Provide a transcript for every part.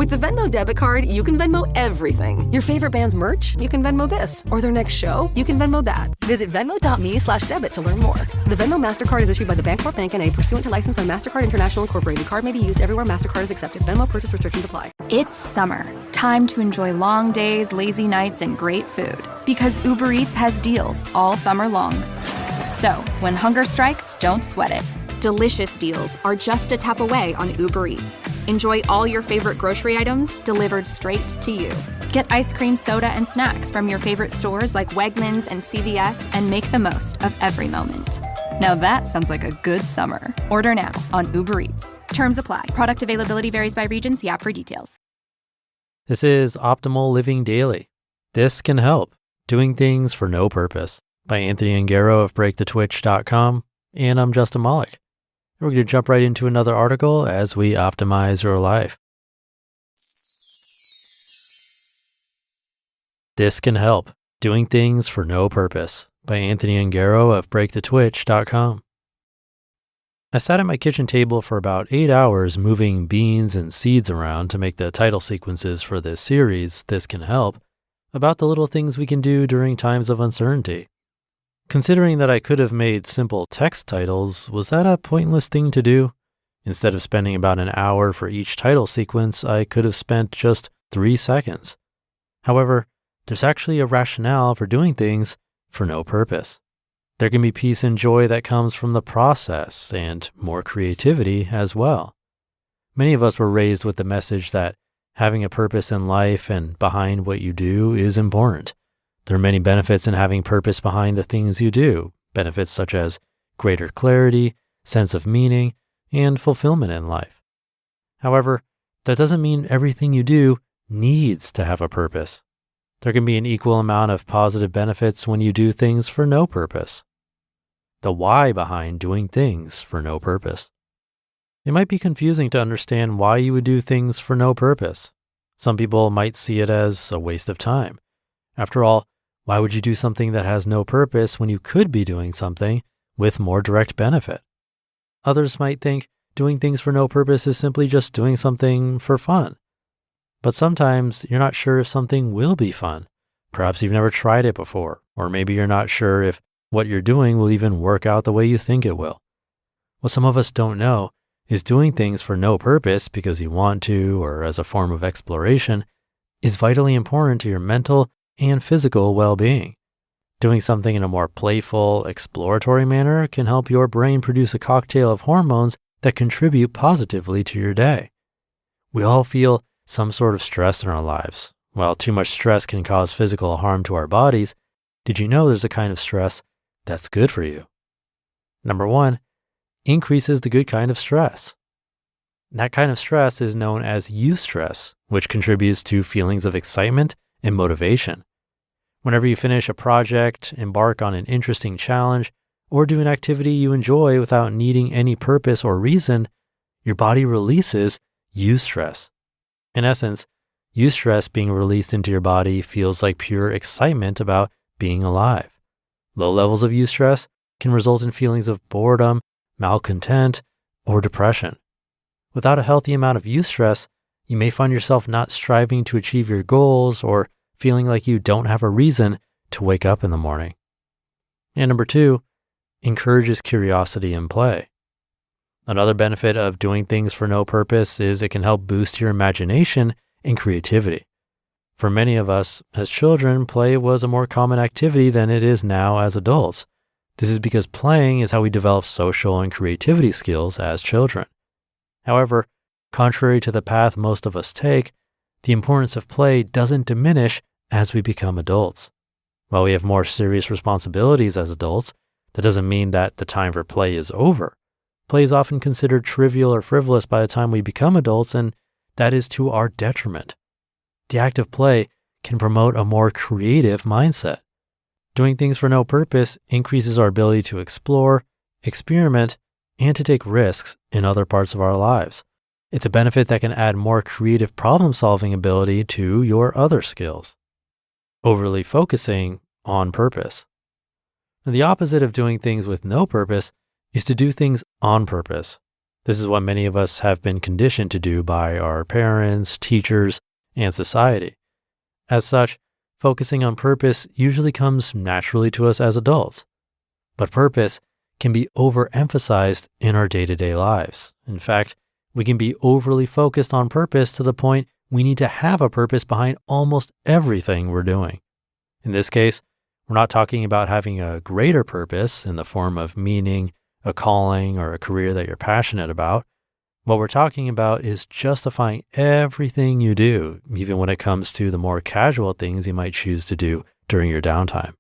With the Venmo debit card, you can Venmo everything. Your favorite band's merch? You can Venmo this. Or their next show? You can Venmo that. Visit venmo.me/debit to learn more. The Venmo MasterCard is issued by the Bancorp Bank N.A. pursuant to license by MasterCard International Incorporated. Card may be used everywhere MasterCard is accepted. Venmo purchase restrictions apply. It's summer. Time to enjoy long days, lazy nights, and great food. Because Uber Eats has deals all summer long. So, when hunger strikes, don't sweat it. Delicious deals are just a tap away on Uber Eats. Enjoy all your favorite grocery items delivered straight to you. Get ice cream, soda, and snacks from your favorite stores like Wegmans and CVS and make the most of every moment. Now that sounds like a good summer. Order now on Uber Eats. Terms apply. Product availability varies by region. See app for details. This is Optimal Living Daily. This can help. Doing Things for No Purpose by Anthony Ongaro of breakthetwitch.com. And I'm Justin Malik. We're going to jump right into another article as we optimize your life. This Can Help. Doing Things for No Purpose by Anthony Ongaro of breakthetwitch.com. I sat at my kitchen table for about 8 hours moving beans and seeds around to make the title sequences for this series, This Can Help, about the little things we can do during times of uncertainty. Considering that I could have made simple text titles, was that a pointless thing to do? Instead of spending about an hour for each title sequence, I could have spent just 3 seconds. However, there's actually a rationale for doing things for no purpose. There can be peace and joy that comes from the process and more creativity as well. Many of us were raised with the message that having a purpose in life and behind what you do is important. There are many benefits in having purpose behind the things you do, benefits such as greater clarity, sense of meaning, and fulfillment in life. However, that doesn't mean everything you do needs to have a purpose. There can be an equal amount of positive benefits when you do things for no purpose. The why behind doing things for no purpose. It might be confusing to understand why you would do things for no purpose. Some people might see it as a waste of time. After all, why would you do something that has no purpose when you could be doing something with more direct benefit? Others might think doing things for no purpose is simply just doing something for fun. But sometimes you're not sure if something will be fun. Perhaps you've never tried it before, or maybe you're not sure if what you're doing will even work out the way you think it will. What some of us don't know is doing things for no purpose because you want to or as a form of exploration is vitally important to your mental and physical well-being. Doing something in a more playful, exploratory manner can help your brain produce a cocktail of hormones that contribute positively to your day. We all feel some sort of stress in our lives. While too much stress can cause physical harm to our bodies, did you know there's a kind of stress that's good for you? Number 1, increases the good kind of stress. That kind of stress is known as Eustress, which contributes to feelings of excitement and motivation. Whenever you finish a project, embark on an interesting challenge, or do an activity you enjoy without needing any purpose or reason, your body releases Eustress. In essence, Eustress being released into your body feels like pure excitement about being alive. Low levels of Eustress can result in feelings of boredom, malcontent, or depression. Without a healthy amount of Eustress, you may find yourself not striving to achieve your goals or feeling like you don't have a reason to wake up in the morning. And number 2, encourages curiosity and play. Another benefit of doing things for no purpose is it can help boost your imagination and creativity. For many of us, as children, play was a more common activity than it is now as adults. This is because playing is how we develop social and creativity skills as children. However, contrary to the path most of us take, the importance of play doesn't diminish as we become adults. While we have more serious responsibilities as adults, that doesn't mean that the time for play is over. Play is often considered trivial or frivolous by the time we become adults, and that is to our detriment. The act of play can promote a more creative mindset. Doing things for no purpose increases our ability to explore, experiment, and to take risks in other parts of our lives. It's a benefit that can add more creative problem-solving ability to your other skills. Overly focusing on purpose. And the opposite of doing things with no purpose is to do things on purpose. This is what many of us have been conditioned to do by our parents, teachers, and society. As such, focusing on purpose usually comes naturally to us as adults. But purpose can be overemphasized in our day-to-day lives. In fact, we can be overly focused on purpose to the point we need to have a purpose behind almost everything we're doing. In this case, we're not talking about having a greater purpose in the form of meaning, a calling, or a career that you're passionate about. What we're talking about is justifying everything you do, even when it comes to the more casual things you might choose to do during your downtime.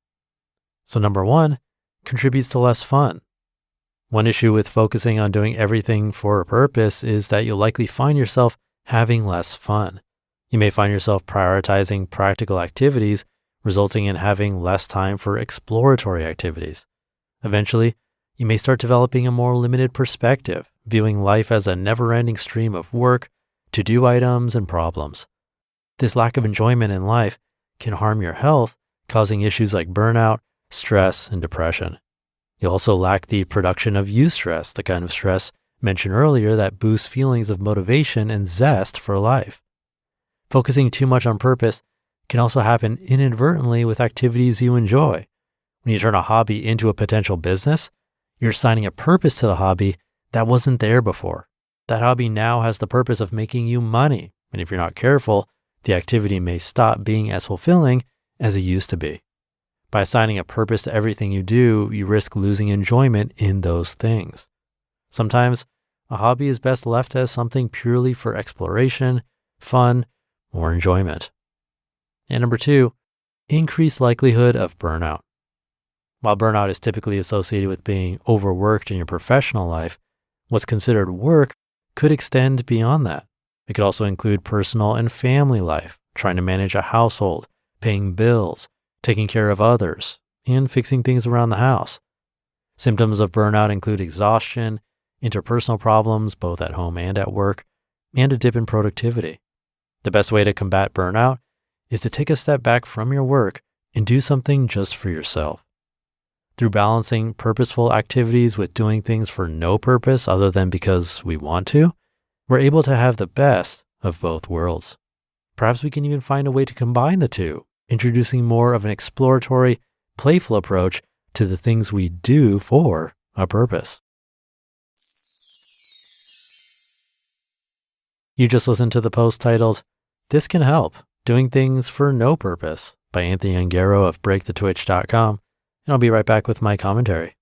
So number one, contributes to less fun. One issue with focusing on doing everything for a purpose is that you'll likely find yourself having less fun. You may find yourself prioritizing practical activities, resulting in having less time for exploratory activities. Eventually, you may start developing a more limited perspective, viewing life as a never-ending stream of work, to-do items, and problems. This lack of enjoyment in life can harm your health, causing issues like burnout, stress, and depression. You'll also lack the production of Eustress, the kind of stress mentioned earlier that boosts feelings of motivation and zest for life. Focusing too much on purpose can also happen inadvertently with activities you enjoy. When you turn a hobby into a potential business, you're assigning a purpose to the hobby that wasn't there before. That hobby now has the purpose of making you money, and if you're not careful, the activity may stop being as fulfilling as it used to be. By assigning a purpose to everything you do, you risk losing enjoyment in those things. Sometimes, a hobby is best left as something purely for exploration, fun, or enjoyment. And number two, increased likelihood of burnout. While burnout is typically associated with being overworked in your professional life, what's considered work could extend beyond that. It could also include personal and family life, trying to manage a household, paying bills, taking care of others, and fixing things around the house. Symptoms of burnout include exhaustion, interpersonal problems both at home and at work, and a dip in productivity. The best way to combat burnout is to take a step back from your work and do something just for yourself. Through balancing purposeful activities with doing things for no purpose other than because we want to, we're able to have the best of both worlds. Perhaps we can even find a way to combine the two, introducing more of an exploratory, playful approach to the things we do for a purpose. You just listened to the post titled, "This Can Help, Doing Things for No Purpose" by Anthony Ongaro of breakthetwitch.com, and I'll be right back with my commentary.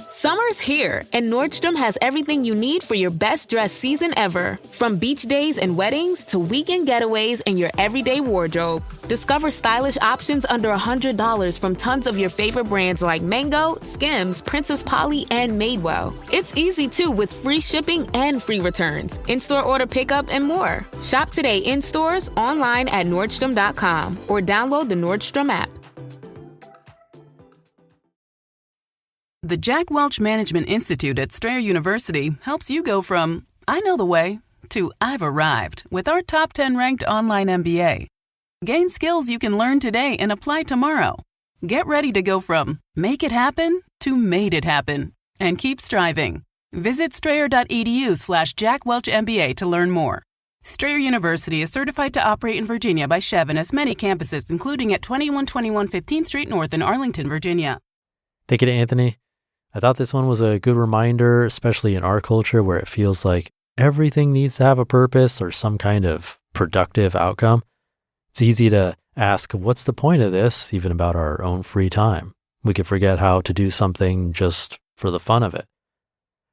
Summer's here, and Nordstrom has everything you need for your best dress season ever. From beach days and weddings to weekend getaways and your everyday wardrobe. Discover stylish options under $100 from tons of your favorite brands like Mango, Skims, Princess Polly, and Madewell. It's easy too with free shipping and free returns, in-store order pickup, and more. Shop today in stores, online at Nordstrom.com, or download the Nordstrom app. The Jack Welch Management Institute at Strayer University helps you go from, "I know the way," to "I've arrived" with our top 10 ranked online MBA. Gain skills you can learn today and apply tomorrow. Get ready to go from "make it happen" to "made it happen," and keep striving. Visit strayer.edu/Jack Welch MBA to learn more. Strayer University is certified to operate in Virginia by Chev and has many campuses, including at 2121 15th Street North in Arlington, Virginia. Thank you to Anthony. I thought this one was a good reminder, especially in our culture where it feels like everything needs to have a purpose or some kind of productive outcome. It's easy to ask, what's the point of this, even about our own free time? We could forget how to do something just for the fun of it.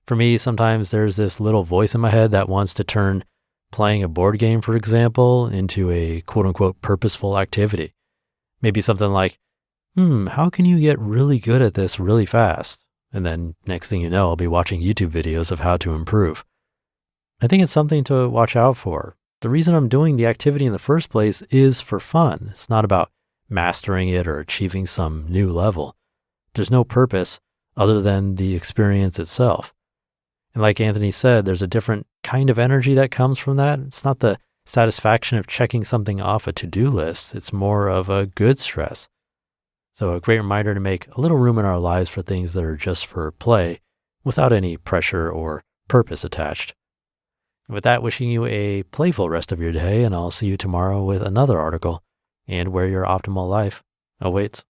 For me, sometimes there's this little voice in my head that wants to turn playing a board game, for example, into a quote-unquote purposeful activity. Maybe something like, how can you get really good at this really fast? And then next thing you know, I'll be watching YouTube videos of how to improve. I think it's something to watch out for. The reason I'm doing the activity in the first place is for fun. It's not about mastering it or achieving some new level. There's no purpose other than the experience itself. And like Anthony said, there's a different kind of energy that comes from that. It's not the satisfaction of checking something off a to-do list. It's more of a good stress. So a great reminder to make a little room in our lives for things that are just for play without any pressure or purpose attached. With that, wishing you a playful rest of your day, and I'll see you tomorrow with another article and where your optimal life awaits.